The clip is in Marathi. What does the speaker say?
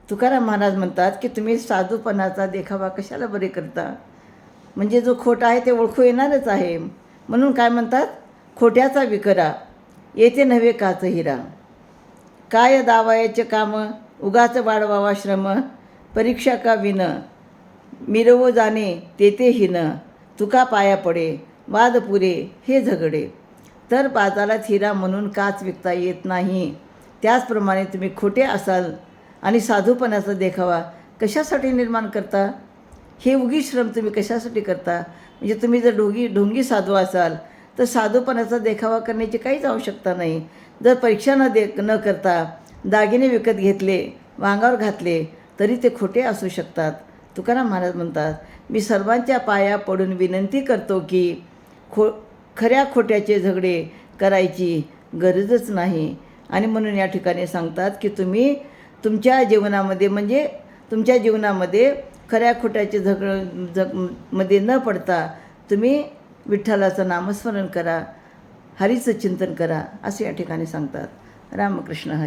तुकाराम महाराज म्हणतात की तुम्ही साधूपणाचा देखावा कशाला बरे करता, म्हणजे जो खोटा आहे ते ओळखू येणारच आहे. म्हणून काय म्हणतात, खोट्याचा विकरा येते नव्हे काच हिरा. काय दावायचे काम उगाच वाढवावा श्रम, परीक्षा का विन मिरवो जाणे तेथे हिन. तुका पाया पडे वाद पुरे हे झगडे. तर बाजारात हिरा म्हणून काच विकता येत नाही, त्याचप्रमाणे तुम्ही खोटे असाल आणि साधूपणाचा देखावा कशासाठी निर्माण करता. हे उगीच श्रम तुम्ही कशासाठी करता. म्हणजे तुम्ही जर ढोंगी साधू असाल तर साधूपणाचा देखावा करण्याची काहीच आवश्यकता नाही. जर परीक्षा न करता दागिने विकत घेतले, वांगावर घातले, तरी ते खोटे असू शकतात. तुकाराम महाराज म्हणतात, मी सर्वांच्या पाया पडून विनंती करतो की खऱ्या खोट्याचे झगडे करायची गरजच नाही. आणि म्हणून या ठिकाणी सांगतात की तुम्ही तुमच्या जीवनामध्ये, म्हणजे तुमच्या जीवनामध्ये खऱ्या खोट्याचे मध्ये न पडता तुम्ही विठ्ठलाचं नामस्मरण करा, हरीचं चिंतन करा, असे या ठिकाणी सांगतात. रामकृष्ण हरी.